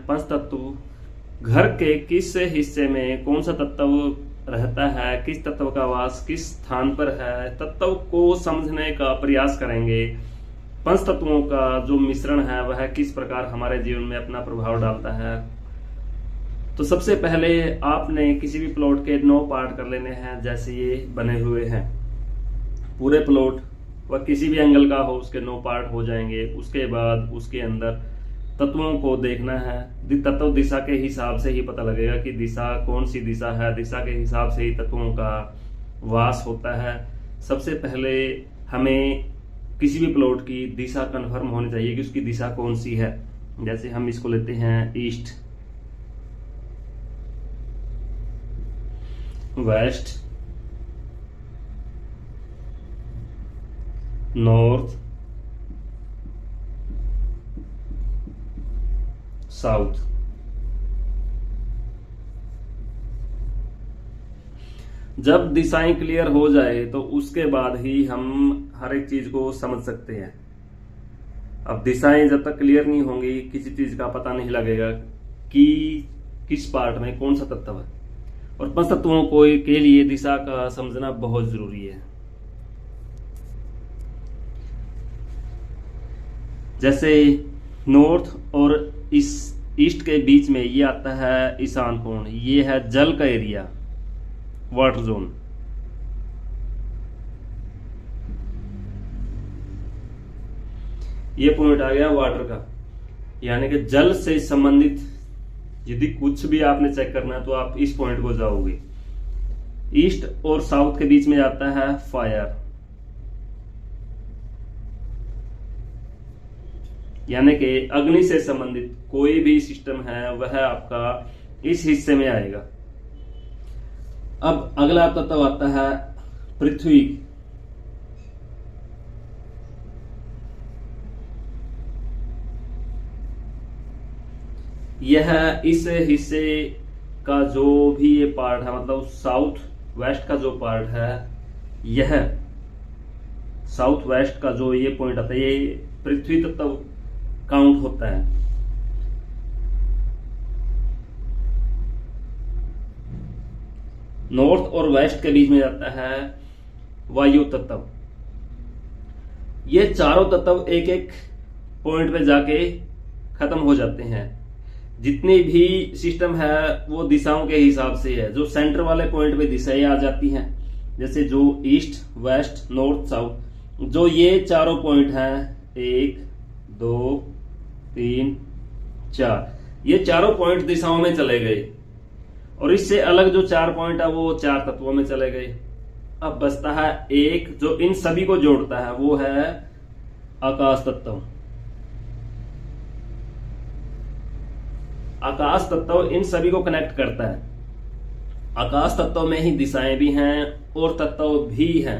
पंच तत्व घर के किस हिस्से में कौन सा तत्व रहता है, किस तत्व का वास किस स्थान पर है, तत्व को समझने का प्रयास करेंगे। पंच तत्वों का जो मिश्रण है वह किस प्रकार हमारे जीवन में अपना प्रभाव डालता है। तो सबसे पहले आपने किसी भी प्लॉट के 9 पार्ट कर लेने हैं, जैसे ये बने हुए हैं। पूरे प्लॉट वह किसी भी एंगल का हो उसके 9 पार्ट हो जाएंगे। उसके बाद उसके अंदर तत्वों को देखना है। तत्व दिशा के हिसाब से ही पता लगेगा कि दिशा कौन सी दिशा है। दिशा के हिसाब से ही तत्वों का वास होता है। सबसे पहले हमें किसी भी प्लॉट की दिशा कन्फर्म होनी चाहिए कि उसकी दिशा कौन सी है। जैसे हम इसको लेते हैं ईस्ट, वेस्ट, नॉर्थ, साउथ। जब दिशाएं क्लियर हो जाए तो उसके बाद ही हम हर एक चीज को समझ सकते हैं। अब दिशाएं जब तक क्लियर नहीं होंगी किसी चीज का पता नहीं लगेगा कि किस पार्ट में कौन सा तत्व है। और पंच तत्वों को के लिए दिशा का समझना बहुत जरूरी है। जैसे नॉर्थ और इस ईस्ट के बीच में ये आता है ईशान कोण। ये है जल का एरिया, वाटर जोन। ये पॉइंट आ गया वाटर का, यानी कि जल से संबंधित यदि कुछ भी आपने चेक करना है तो आप इस पॉइंट को जाओगे। ईस्ट और साउथ के बीच में आता है फायर, यानी कि अग्नि से संबंधित कोई भी सिस्टम है वह आपका इस हिस्से में आएगा। अब अगला तत्व आता है पृथ्वी। यह इस हिस्से का जो भी ये पार्ट है, मतलब साउथ वेस्ट का जो पार्ट है, यह साउथ वेस्ट का जो ये पॉइंट आता है ये पृथ्वी तत्व काउंट होता है। नॉर्थ और वेस्ट के बीच में जाता है वायु तत्व। ये चारों तत्व एक एक पॉइंट पे जाके खत्म हो जाते हैं। जितनी भी सिस्टम है वो दिशाओं के हिसाब से है। जो सेंटर वाले पॉइंट पे दिशाएं आ जाती हैं, जैसे जो ईस्ट, वेस्ट, नॉर्थ, साउथ, जो ये चारों पॉइंट हैं 1, 2, 3, 4, ये चारों पॉइंट दिशाओं में चले गए। और इससे अलग जो 4 पॉइंट है वो 4 तत्वों में चले गए। अब बचता है एक जो इन सभी को जोड़ता है, वो है आकाश तत्व। आकाश तत्व इन सभी को कनेक्ट करता है। आकाश तत्व में ही दिशाएं भी हैं और तत्व भी हैं।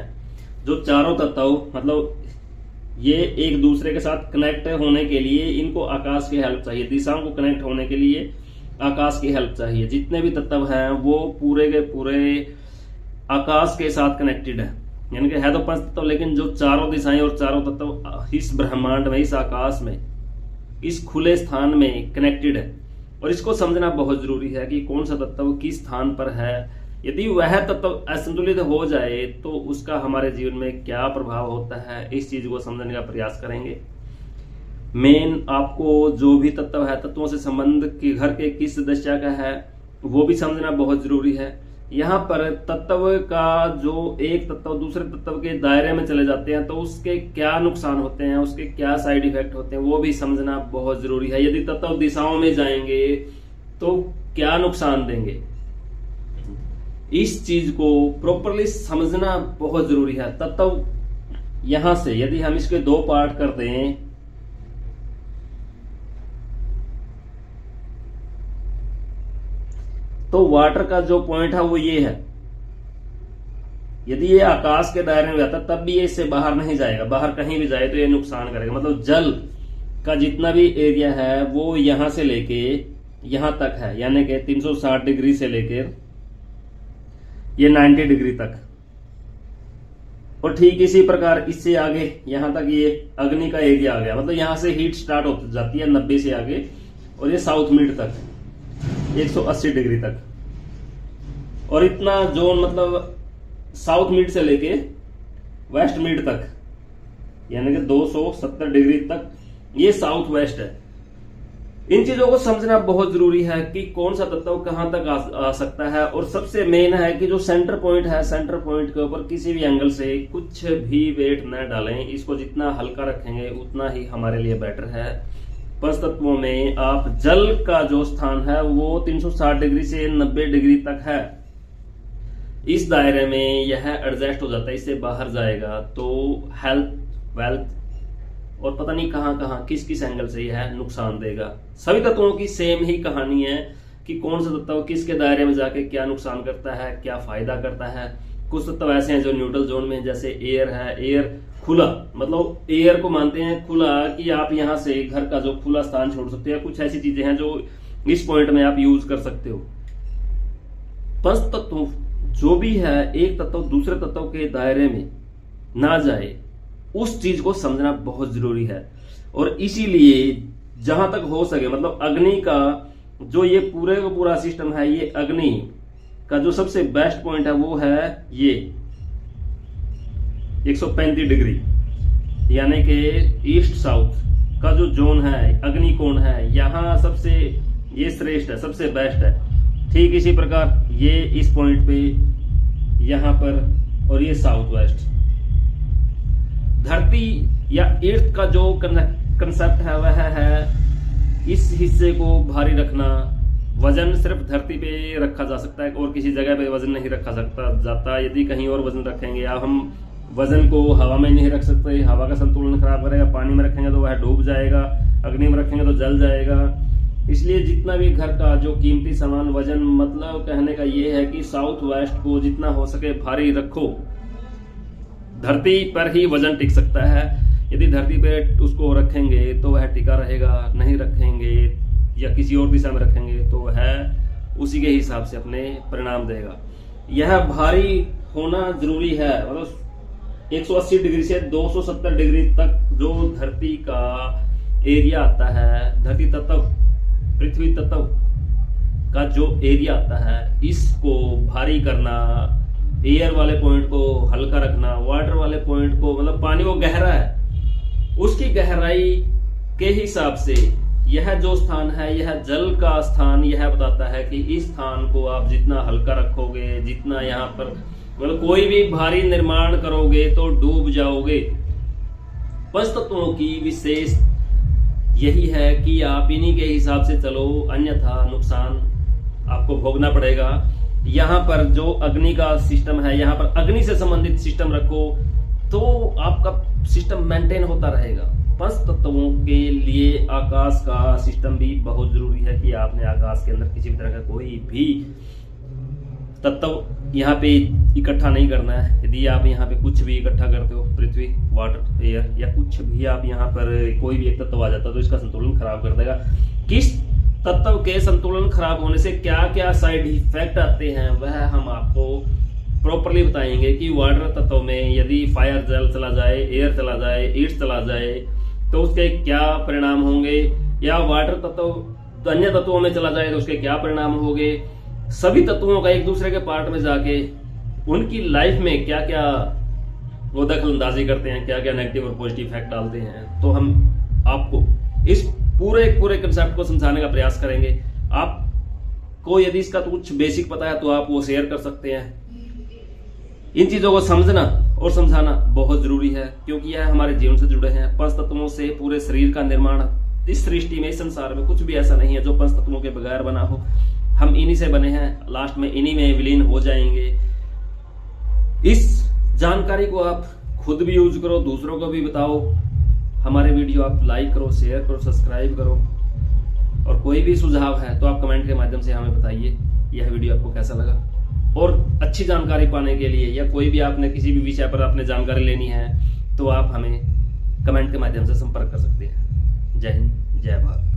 जो चारों तत्व मतलब ये एक दूसरे के साथ कनेक्ट होने के लिए इनको आकाश की हेल्प चाहिए। दिशाओं को कनेक्ट होने के लिए आकाश की हेल्प चाहिए। जितने भी तत्व हैं वो पूरे के पूरे आकाश के साथ कनेक्टेड है। यानी कि है तो पंच तत्व, लेकिन जो चारों दिशाएं और चारों तत्व इस ब्रह्मांड में, इस आकाश में, इस खुले स्थान में कनेक्टेड है। और इसको समझना बहुत जरूरी है कि कौन सा तत्व किस स्थान पर है। यदि वह तत्व असंतुलित हो जाए तो उसका हमारे जीवन में क्या प्रभाव होता है, इस चीज को समझने का प्रयास करेंगे। मेन आपको जो भी तत्व है, तत्वों से संबंध कि घर के किस दशा का है वो भी समझना बहुत जरूरी है। यहाँ पर तत्व का जो एक तत्व दूसरे तत्व के दायरे में चले जाते हैं तो उसके क्या नुकसान होते हैं, उसके क्या साइड इफेक्ट होते हैं, वो भी समझना बहुत जरूरी है। यदि तत्व दिशाओं में जाएंगे तो क्या नुकसान देंगे, इस चीज को प्रॉपरली समझना बहुत जरूरी है। तत्व यहां से यदि हम इसके 2 पार्ट कर दें तो वाटर का जो पॉइंट है वो ये है। यदि ये आकाश के दायरे में जाता तब भी ये इससे बाहर नहीं जाएगा। बाहर कहीं भी जाए तो ये नुकसान करेगा। मतलब जल का जितना भी एरिया है वो यहां से लेके यहां तक है, यानी कि 360 डिग्री से लेकर ये 90 डिग्री तक। और ठीक इसी प्रकार इससे आगे यहां तक ये अग्नि का एरिया आ गया। मतलब यहां से हीट स्टार्ट हो जाती है 90 से आगे और ये साउथ मिड तक 180 डिग्री तक। और इतना जोन मतलब साउथ मिड से लेके वेस्ट मिड तक यानी कि 270 डिग्री तक ये साउथ वेस्ट है। इन चीजों को समझना बहुत जरूरी है कि कौन सा तत्व कहां तक आ सकता है। और सबसे मेन है कि जो सेंटर पॉइंट है, सेंटर पॉइंट के ऊपर किसी भी एंगल से कुछ भी वेट न डालें। इसको जितना हल्का रखेंगे उतना ही हमारे लिए बेटर है। पंच तत्वों में आप जल का जो स्थान है वो 360 डिग्री से 90 डिग्री तक है। इस दायरे में यह एडजस्ट हो जाता है, इससे बाहर जाएगा तो हेल्थ, वेल्थ और पता नहीं कहां कहां किस किस एंगल से यह नुकसान देगा। सभी तत्वों की सेम ही कहानी है कि कौन सा तत्व किसके दायरे में जाके क्या नुकसान करता है, क्या फायदा करता है। कुछ तत्व ऐसे हैं जो न्यूट्रल जोन में, जैसे एयर है। एयर खुला, मतलब एयर को मानते हैं खुला कि आप यहां से घर का जो खुला स्थान छोड़ सकते हैं। कुछ ऐसी चीजें हैं जो इस पॉइंट में आप यूज कर सकते हो। पंच तत्व जो भी है, एक तत्व दूसरे तत्व के दायरे में ना जाए, उस चीज को समझना बहुत जरूरी है। और इसीलिए जहां तक हो सके, मतलब अग्नि का जो ये पूरे का पूरा सिस्टम है, ये अग्नि का जो सबसे बेस्ट पॉइंट है वो है ये 135 डिग्री यानी कि ईस्ट साउथ का जो जोन है, अग्नि कोण है, यहां सबसे ये श्रेष्ठ है, सबसे बेस्ट है। ठीक इसी प्रकार ये इस पॉइंट पे यहां पर, और ये साउथ वेस्ट। धरती या अर्थ का जो कंसेप्ट है वह है इस हिस्से को भारी रखना। वजन सिर्फ धरती पे रखा जा सकता है और किसी जगह पे वजन नहीं रखा जाता। यदि कहीं और वजन रखेंगे या हम वजन को हवा में नहीं रख सकते, हवा का संतुलन खराब करेगा। पानी में रखेंगे तो वह डूब जाएगा, अग्नि में रखेंगे तो जल जाएगा। इसलिए जितना भी घर का जो कीमती सामान, वजन, मतलब कहने का ये है कि साउथ वेस्ट को जितना हो सके भारी रखो। धरती पर ही वजन टिक सकता है। यदि धरती पे उसको रखेंगे तो वह टिका रहेगा, नहीं रखेंगे या किसी और दिशा में रखेंगे तो वह उसी के हिसाब से अपने परिणाम देगा। यह भारी होना जरूरी है। मतलब 180 डिग्री से 270 डिग्री तक जो धरती का एरिया आता है, धरती तत्व, पृथ्वी तत्व का जो एरिया आता है, इसको भारी करना, एयर वाले पॉइंट को हल्का रखना, वाटर वाले पॉइंट को, मतलब पानी वो गहरा है, उसकी गहराई के हिसाब से यह जो स्थान है, यह जल का स्थान, यह बताता है कि इस स्थान को आप जितना हल्का रखोगे, जितना यहाँ पर मतलब कोई भी भारी निर्माण करोगे तो डूब जाओगे। पंच तत्वों की विशेष यही है कि आप इन्हीं के हिसाब से चलो, अन्यथा नुकसान आपको भोगना पड़ेगा। यहाँ पर जो अग्नि का सिस्टम है, यहाँ पर अग्नि से संबंधित सिस्टम रखो तो आपका सिस्टम मेंटेन होता रहेगा। पंच तत्वों के लिए आकाश का सिस्टम भी बहुत जरूरी है कि आपने आकाश के अंदर किसी भी तरह का कोई भी तत्व यहाँ पे इकट्ठा नहीं करना है। यदि आप यहाँ पे कुछ भी इकट्ठा करते हो, पृथ्वी, वाटर, एयर या कुछ भी आप यहाँ पर कोई भी एक तत्व आ जाता है तो इसका संतुलन खराब कर देगा। किस तत्व के संतुलन खराब होने से क्या क्या साइड इफेक्ट आते हैं वह हम आपको प्रॉपरली बताएंगे कि वाटर तत्व में यदि फायर, जल चला जाए, एयर चला जाए, ईर्ट चला जाए तो उसके क्या परिणाम होंगे, या वाटर तत्व अन्य तत्वों में चला जाए तो उसके क्या परिणाम होंगे। सभी तत्वों का एक दूसरे के पार्ट में जाके उनकी लाइफ में क्या क्या वो दखल अंदाजी करते हैं, क्या क्या नेगेटिव और पॉजिटिव इफेक्ट डालते हैं। तो हम आपको इस पूरे कंसेप्ट को समझाने का प्रयास करेंगे। आपको यदि इसका तो कुछ बेसिक पता है तो आप वो शेयर कर सकते हैं। इन चीजों को समझना और समझाना बहुत जरूरी है क्योंकि यह हमारे जीवन से जुड़े हैं। पंच तत्वों से पूरे शरीर का निर्माण, इस सृष्टि में, इस संसार में कुछ भी ऐसा नहीं है जो पंच तत्वों के बगैर बना हो। हम इन्हीं से बने हैं, लास्ट में इन्हीं में विलीन हो जाएंगे। इस जानकारी को आप खुद भी यूज करो, दूसरों को भी बताओ। हमारे वीडियो आप लाइक करो, शेयर करो, सब्सक्राइब करो। और कोई भी सुझाव है तो आप कमेंट के माध्यम से हमें बताइए यह वीडियो आपको कैसा लगा। और अच्छी जानकारी पाने के लिए या कोई भी आपने किसी भी विषय पर आपने जानकारी लेनी है तो आप हमें कमेंट के माध्यम से संपर्क कर सकते हैं। जय हिंद, जय भारत।